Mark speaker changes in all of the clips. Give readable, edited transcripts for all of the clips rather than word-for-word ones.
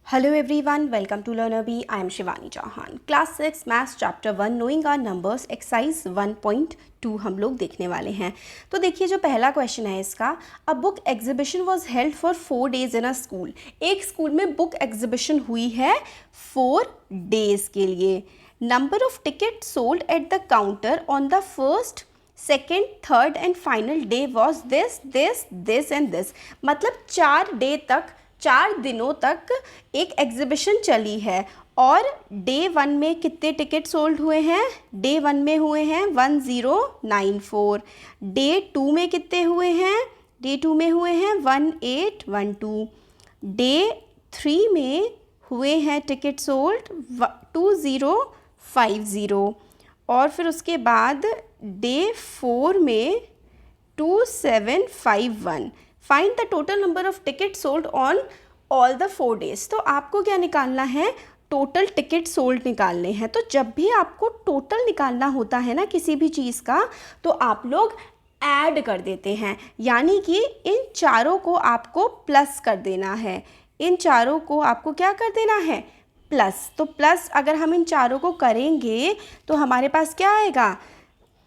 Speaker 1: Hello everyone, welcome to LearnerBee. I am Shivani Chauhan. Class 6 Maths Chapter 1 Knowing Our Numbers Exercise 1.2 हम लोग देखने वाले हैं। तो देखिए जो पहला क्वेश्चन है इसका, a book exhibition was held for 4 days in a school. एक स्कूल में बुक एग्जीबिशन हुई है 4 days के लिए। Number of ticket sold at the counter on the first second third and final day was this and this. मतलब 4 दिनों तक एक एग्जीबिशन चली है और डे 1 में कितने टिकट सोल्ड हुए हैं? डे 1 में हुए हैं 1094। डे 2 में कितने हुए हैं? डे 2 में हुए हैं 1812। डे 3 में हुए हैं टिकट सोल्ड 2050 और फिर उसके बाद डे 4 में 2751। Find the total number of ticket sold on all the 4 days। तो आपको क्या निकालना है? टोटल टिकट सोल्ड निकालने हैं। तो जब भी आपको टोटल निकालना होता है ना किसी भी चीज़ का, तो आप लोग ऐड कर देते हैं, यानी कि इन चारों को आपको प्लस कर देना है। इन चारों को आपको क्या कर देना है? प्लस। तो प्लस अगर हम इन चारों को करेंगे तो हमारे पास क्या आएगा?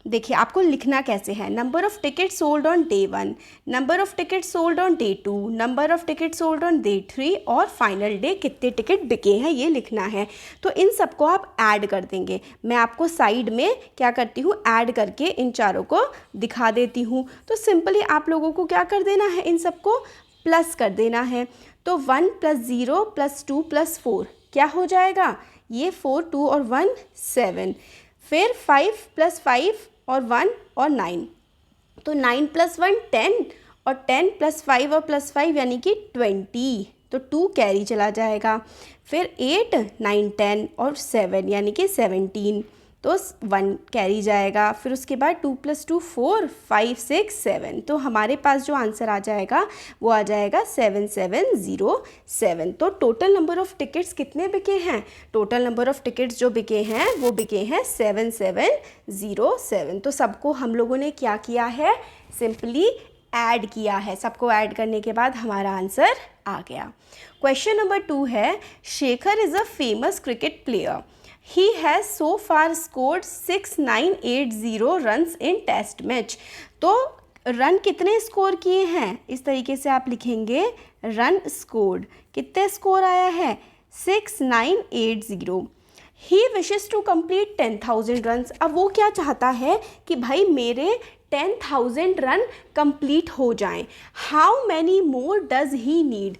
Speaker 1: देखिए आपको लिखना कैसे है। Number of ticket sold on day 1, number of ticket sold on day 2, number of ticket sold on day 3 और फाइनल डे कितने टिकट बिके हैं ये लिखना है। तो इन सबको आप ऐड कर देंगे। मैं आपको साइड में क्या करती हूँ, ऐड करके इन चारों को दिखा देती हूँ। तो सिंपली आप लोगों को क्या कर देना है? इन सबको प्लस कर देना है। तो 1 + 0 + 2 + 4 क्या हो जाएगा? ये 4, 2 और 1 7। फिर 5 + 5 और 1 और 9, तो 9 + 1 10 और 10 + 5 और +5 यानी कि 20। तो 2 कैरी चला जाएगा। फिर 8 9 10 और 7 यानी कि 17, तो 1 कैरी जाएगा। फिर उसके बाद 2 + 2 4 5 6 7। तो हमारे पास जो आंसर आ जाएगा वो आ जाएगा 7707। तो टोटल नंबर ऑफ़ टिकट्स कितने बिके हैं? टोटल नंबर ऑफ़ टिकट्स जो बिके हैं वो बिके हैं 7707। तो सबको हम लोगों ने क्या किया है? सिंपली ऐड किया है। सबको ऐड करने के बाद हमारा आंसर आ गया। क्वेश्चन नंबर 2 है, Shekhar is a famous cricket player. He has so far scored 6980 runs in test match. तो रन कितने स्कोर किए हैं? इस तरीके से आप लिखेंगे, रन स्कोर्ड। कितने स्कोर आया है? 6980। He wishes to complete 10,000 runs। अब वो क्या चाहता है कि भाई मेरे 10,000 रन कंप्लीट हो जाएं। How many more does he need?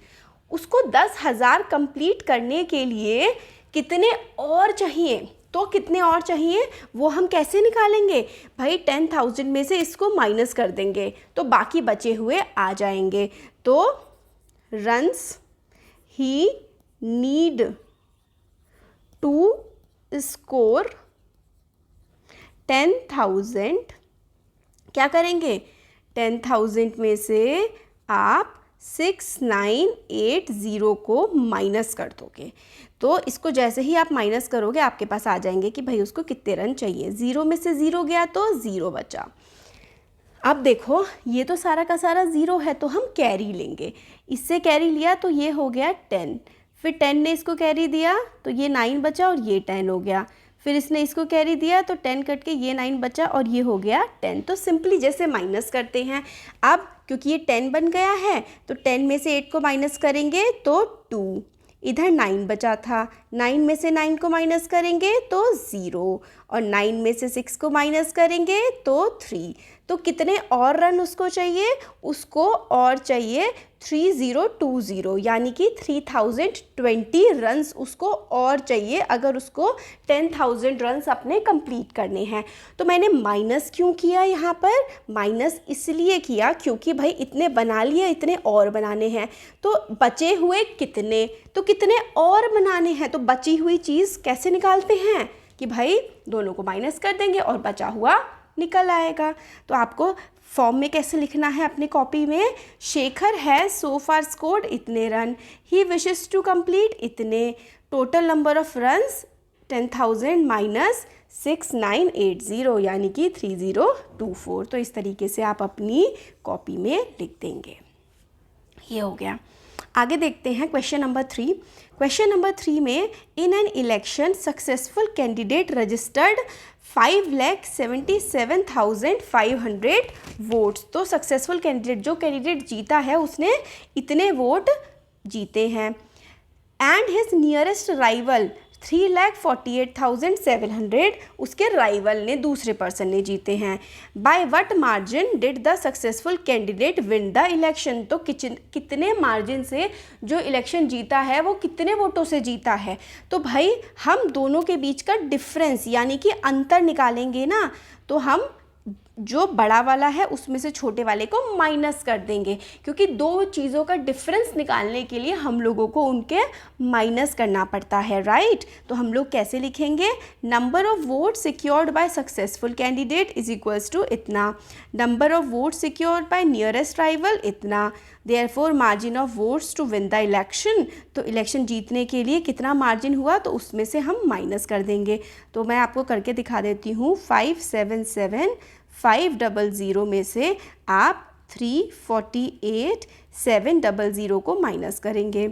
Speaker 1: उसको 10,000 कंप्लीट करने के लिए कितने और चाहिए? तो कितने और चाहिए वो हम कैसे निकालेंगे? भाई 10,000 में से इसको माइनस कर देंगे तो बाकी बचे हुए आ जाएंगे। तो रन्स ही नीड टू स्कोर 10,000, क्या करेंगे? 10,000 में से आप 6980 को माइनस कर दोगे। तो इसको जैसे ही आप माइनस करोगे आपके पास आ जाएंगे कि भाई उसको कितने रन चाहिए। 0 में से 0 गया तो 0 बचा। अब देखो ये तो सारा का सारा 0 है तो हम कैरी लेंगे। इससे कैरी लिया तो ये हो गया 10। फिर 10 ने इसको कैरी दिया तो ये 9 बचा और ये 10 हो गया। फिर इसने इसको कैरी दिया तो 10 कट के ये 9 बचा और ये हो गया 10। तो सिंपली जैसे माइनस करते हैं, अब क्योंकि ये 10 बन गया है तो 10 में से 8 को माइनस करेंगे तो 2। इधर 9 बचा था, 9 में से 9 को माइनस करेंगे तो 0 और 9 में से 6 को माइनस करेंगे तो 3। तो कितने और रन उसको चाहिए? उसको और चाहिए 3020, यानी कि 3020 रन्स उसको और चाहिए अगर उसको 10,000 रन्स अपने कंप्लीट करने हैं। तो मैंने माइनस क्यों किया यहाँ पर? माइनस इसलिए किया क्योंकि भाई इतने बना लिए, इतने और बनाने हैं। तो बचे हुए कितने? तो कितने और बनाने हैं। तो बची हुई चीज़ कैसे निकालते हैं कि भाई दोनों को माइनस कर देंगे और बचा हुआ निकल आएगा। तो आपको फॉर्म में कैसे लिखना है अपनी कॉपी में? Shekhar has so far scored इतने run, he wishes to complete इतने, total number of runs 10,000 minus 6980 यानी कि 3024। तो इस तरीके से आप अपनी कॉपी में लिख देंगे। ये हो गया। आगे देखते हैं क्वेश्चन नंबर 3। क्वेश्चन नंबर 3 में in an election successful candidate registered 5,77,500 votes. तो सक्सेसफुल कैंडिडेट, जो कैंडिडेट जीता है उसने इतने वोट जीते हैं। एंड हिज नियरेस्ट राइवल 3,48,700, उसके राइवल ने, दूसरे पर्सन ने जीते हैं। By what margin did the successful candidate win the election. तो कितने मार्जिन से जो इलेक्शन जीता है वो कितने वोटों से जीता है। तो भाई हम दोनों के बीच का डिफरेंस यानी कि अंतर निकालेंगे ना, तो हम जो बड़ा वाला है उसमें से छोटे वाले को माइनस कर देंगे, क्योंकि दो चीज़ों का डिफरेंस निकालने के लिए हम लोगों को उनके माइनस करना पड़ता है, राइट। तो हम लोग कैसे लिखेंगे, number of vote secured by successful candidate is equals to इतना, number of vote secured by nearest rival इतना, therefore margin of votes to win the election. तो इलेक्शन जीतने के लिए कितना मार्जिन हुआ, तो उसमें से हम माइनस कर देंगे। तो मैं आपको करके दिखा देती हूँ। 577,500 में से आप 348,700 को माइनस करेंगे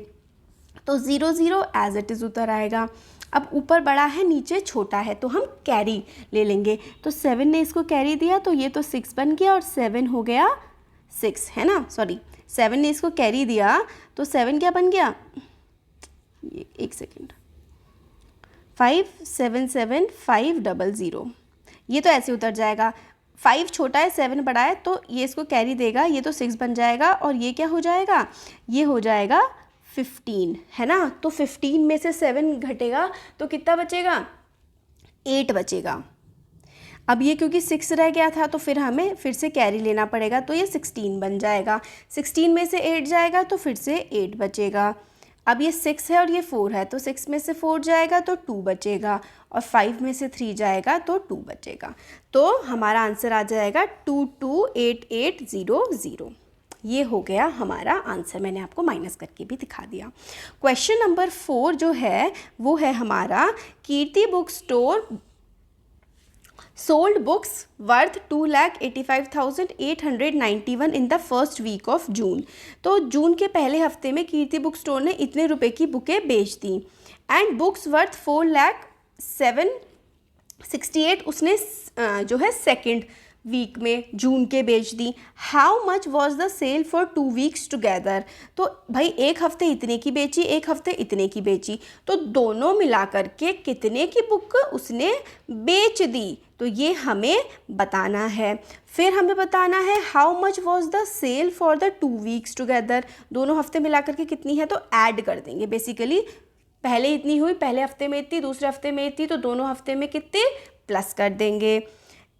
Speaker 1: तो 0 एज इट इज़ उतर आएगा। अब ऊपर बड़ा है नीचे छोटा है तो हम कैरी ले लेंगे। तो 7 ने इसको कैरी दिया तो ये तो 6 बन गया और 7 हो गया 6, है ना, सॉरी 7 ने इसको कैरी दिया तो 7 क्या बन गया, ये एक सेकेंड, 577,500, ये तो ऐसे उतर जाएगा। 5 छोटा है 7 बड़ा है तो ये इसको कैरी देगा, ये तो 6 बन जाएगा और ये क्या हो जाएगा, ये हो जाएगा 15, है ना। तो 15 में से 7 घटेगा तो कितना बचेगा, 8 बचेगा। अब ये क्योंकि 6 रह गया था तो फिर हमें फिर से कैरी लेना पड़ेगा, तो ये 16 बन जाएगा। 16 में से 8 जाएगा तो फिर से 8 बचेगा। अब ये 6 है और ये 4 है तो 6 में से 4 जाएगा तो 2 बचेगा और 5 में से 3 जाएगा तो 2 बचेगा। तो हमारा आंसर आ जाएगा 228800। ये हो गया हमारा आंसर, मैंने आपको माइनस करके भी दिखा दिया। क्वेश्चन नंबर 4 जो है वो है हमारा, Kirti book store sold books worth 2,85,891 in the first week of June। तो जून के पहले हफ्ते में कीर्ति बुक स्टोर ने इतने रुपए की बुकें बेच दी। एंड बुक्स वर्थ 4,768 उसने जो है सेकेंड वीक में जून के बेच दी। How much was the sale for 2 weeks together. तो भाई एक हफ्ते इतने की बेची, एक हफ्ते इतने की बेची, तो दोनों मिला करके कितने की बुक उसने बेच दी, तो ये हमें बताना है। फिर हमें बताना है how much was the sale for the 2 weeks together. दोनों हफ्ते मिला करके कितनी है तो ऐड कर देंगे। बेसिकली पहले इतनी हुई, पहले हफ्ते में इतनी, दूसरे हफ्ते में इतनी, तो दोनों हफ्ते में कितने प्लस कर देंगे।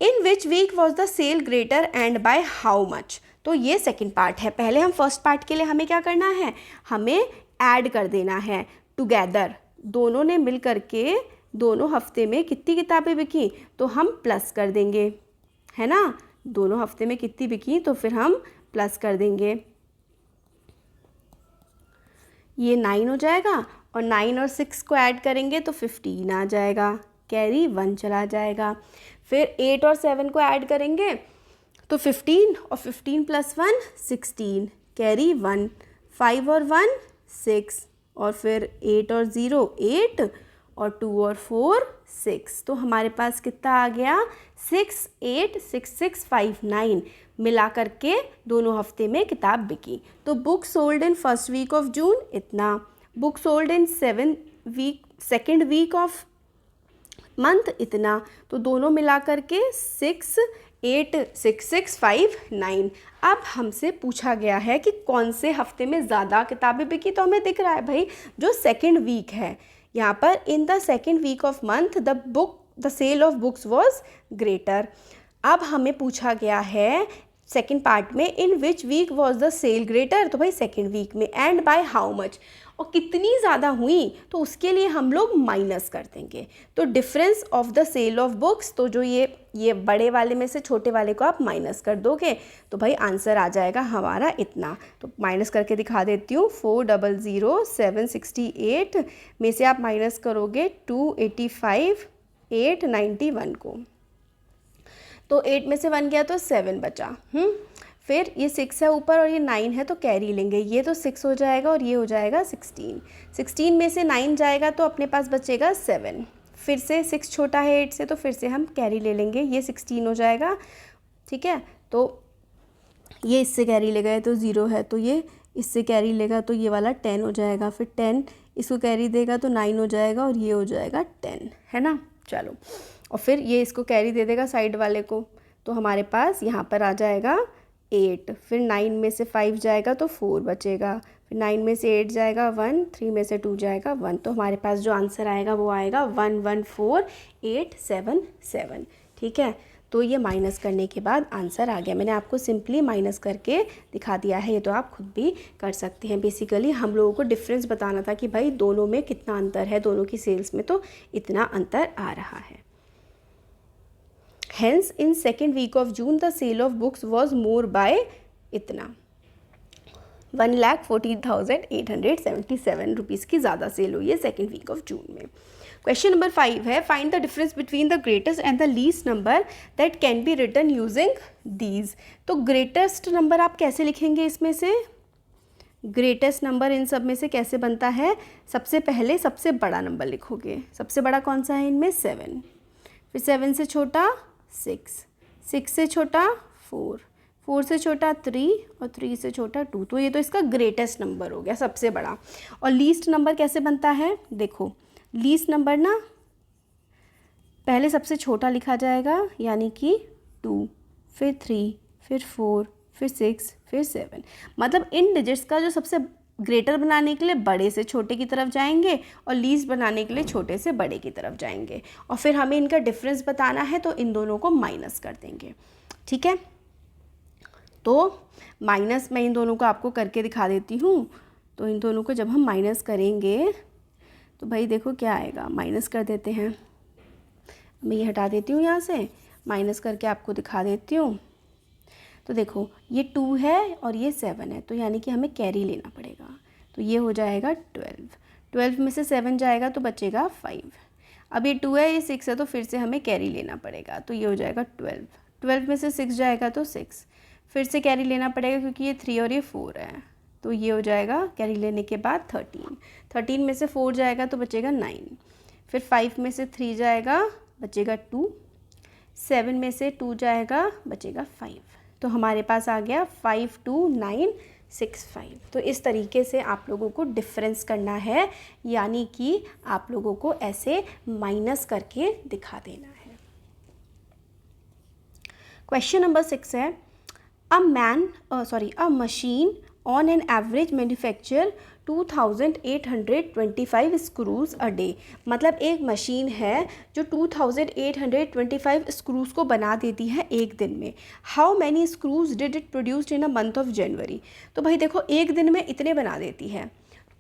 Speaker 1: In which week was the sale greater and by how much. तो ये सेकेंड पार्ट है। पहले हम फर्स्ट पार्ट के लिए हमें क्या करना है, हमें ऐड कर देना है टुगेदर। दोनों ने मिल करके दोनों हफ्ते में कितनी किताबें बिकी तो हम प्लस कर देंगे, है ना। दोनों हफ्ते में कितनी बिकी तो फिर हम प्लस कर देंगे। ये 9 हो जाएगा और 9 और 6 को ऐड करेंगे तो 15 आ जाएगा, कैरी 1 चला जाएगा। फिर 8 और 7 को ऐड करेंगे तो 15 और 15 + 1 16, कैरी 1, 5 और 1 6 और फिर 8 और 0 8 और 2 और 4 6। तो हमारे पास कितना आ गया 686659 मिला करके दोनों हफ्ते में किताब बिकी। तो book sold in first week of June इतना, book sold in second week of month इतना। तो दोनों मिला करके 686659। अब हमसे पूछा गया है कि कौन से हफ्ते में ज़्यादा किताबें बिकी, तो हमें दिख रहा है भाई जो सेकेंड वीक है यहाँ पर, in the second week of month the sale of books was greater. अब हमें पूछा गया है सेकेंड पार्ट में, in which week was the sale greater, तो भाई सेकेंड वीक में, एंड बाय हाउ मच, और कितनी ज़्यादा हुई तो उसके लिए हम लोग माइनस कर देंगे। तो difference of the sale of books, तो जो ये बड़े वाले में से छोटे वाले को आप माइनस कर दोगे तो भाई आंसर आ जाएगा हमारा इतना। तो माइनस करके दिखा देती हूँ। 400,768 में से आप माइनस करोगे 285,891 को, तो 8 में से 1 गया तो 7 बचा। फिर ये 6 है ऊपर और ये 9 है तो कैरी लेंगे, ये तो 6 हो जाएगा और ये हो जाएगा 16। 16 में से 9 जाएगा तो अपने पास बचेगा 7। फिर से 6 छोटा है 8 से तो फिर से हम कैरी ले लेंगे, ये 16 हो जाएगा। ठीक है, तो ये इससे कैरी ले गए तो 0 है, तो ये इससे कैरी लेगा तो ये वाला 10 हो जाएगा। फिर 10 इसको कैरी देगा तो 9 हो जाएगा और ये हो जाएगा 10, है ना। चलो, और फिर ये इसको कैरी दे देगा साइड वाले को, तो हमारे पास यहाँ पर आ जाएगा 8। फिर 9 में से 5 जाएगा तो 4 बचेगा। फिर 9 में से 8 जाएगा 1, 3 में से 2 जाएगा 1। तो हमारे पास जो आंसर आएगा वो आएगा 114877। ठीक है, तो ये माइनस करने के बाद आंसर आ गया। मैंने आपको सिंपली माइनस करके दिखा दिया है, ये तो आप खुद भी कर सकते हैं। बेसिकली हम लोगों को डिफरेंस बताना था कि भाई दोनों में कितना अंतर है, दोनों की सेल्स में तो इतना अंतर आ रहा है। Hence, in second week of June, the sale of books was more by इतना 1,14,877 रुपीज़ की ज़्यादा सेल हुई है सेकेंड वीक ऑफ जून में। क्वेश्चन नंबर 5 है, find the difference between the greatest and the least number that can be written using these. तो greatest number आप कैसे लिखेंगे, इसमें से ग्रेटेस्ट नंबर इन सब में से कैसे बनता है, सबसे पहले सबसे बड़ा नंबर लिखोगे। सबसे बड़ा कौन सा है इनमें, 7। फिर 7 से छोटा 6, 6 से छोटा 4, 4 से छोटा 3 और 3 से छोटा 2। तो ये तो इसका ग्रेटेस्ट नंबर हो गया, सबसे बड़ा। और लीस्ट नंबर कैसे बनता है, देखो लीस्ट नंबर ना पहले सबसे छोटा लिखा जाएगा यानी कि 2, फिर 3, फिर 4, फिर 6, फिर 7। मतलब इन डिजिट्स का जो सबसे ग्रेटर बनाने के लिए बड़े से छोटे की तरफ जाएंगे और लीस्ट बनाने के लिए छोटे से बड़े की तरफ जाएंगे। और फिर हमें इनका डिफरेंस बताना है तो इन दोनों को माइनस कर देंगे। ठीक है, तो माइनस मैं इन दोनों को आपको करके दिखा देती हूँ। तो इन दोनों को जब हम माइनस करेंगे तो भाई देखो क्या आएगा, माइनस कर देते हैं। मैं ये हटा देती हूँ यहाँ से, माइनस करके आपको दिखा देती हूँ। तो देखो ये 2 है और ये 7 है, तो यानी कि हमें कैरी लेना पड़ेगा। तो ये हो जाएगा 12। 12 में से 7 जाएगा तो बचेगा 5। अब ये 2 है, ये 6 है, तो फिर से हमें कैरी लेना पड़ेगा। तो ये हो जाएगा 12। 12 में से 6 जाएगा तो 6, फिर से कैरी लेना पड़ेगा क्योंकि ये 3 और ये 4 है। तो ये हो जाएगा कैरी लेने के बाद 13। 13 में से 4 जाएगा तो बचेगा 9। फिर 5 में से 3 जाएगा बचेगा 2, 7 में से 2 जाएगा बचेगा 5। तो हमारे पास आ गया 52965। तो इस तरीके से आप लोगों को डिफरेंस करना है, यानी कि आप लोगों को ऐसे माइनस करके दिखा देना है। क्वेश्चन नंबर 6 है, a machine on an average manufacture 2825 screws a day. मतलब एक मशीन है जो 2825 स्क्रूज को बना देती है एक दिन में। How many screws did it produced in a month of January. तो भाई देखो एक दिन में इतने बना देती है,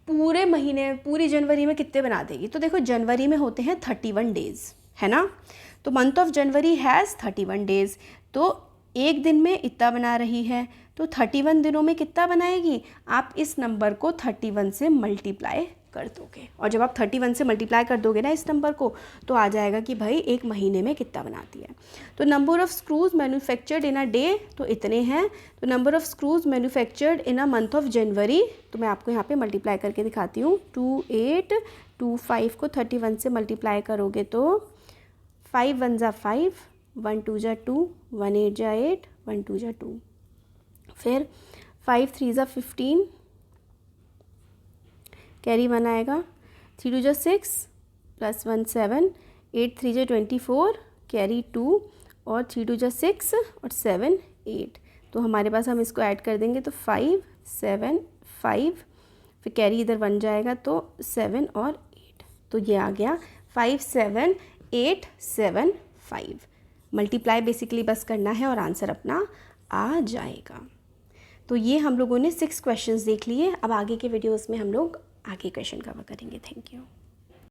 Speaker 1: पूरे महीने पूरी जनवरी में कितने बना देगी। तो देखो जनवरी में होते हैं 31 डेज़, है ना। तो month of January has 31 days, तो एक दिन में इतना बना रही है, तो 31 दिनों में कितना बनाएगी। आप इस नंबर को 31 से मल्टीप्लाई कर दोगे, और जब आप 31 से मल्टीप्लाई कर दोगे ना इस नंबर को, तो आ जाएगा कि भाई एक महीने में कितना बनाती है। तो number of screws manufactured in a day तो इतने हैं। तो number of screws manufactured in a month of January, तो मैं आपको यहाँ पे मल्टीप्लाई करके दिखाती हूँ। 2825 को 31 से मल्टीप्लाई करोगे तो 5 1 जा 5, 1 2 जा 2, 1 8 जा 8, 1 2 जा 2, फिर 5 3 जा 15, कैरी 1 आएगा, 3 2 जा 6 प्लस 1 7, 8 3 जा 24, कैरी 2 और 3 2 जा 6 और 7 8। तो हमारे पास हम इसको ऐड कर देंगे तो 5 7 5, फिर कैरी इधर 1 जाएगा तो 7 और 8। तो ये आ गया 57875। मल्टीप्लाई बेसिकली बस करना है और आंसर अपना आ जाएगा। तो ये हम लोगों ने 6 क्वेश्चंस देख लिए। अब आगे के वीडियोस में हम लोग आगे क्वेश्चन कवर करेंगे। Thank you.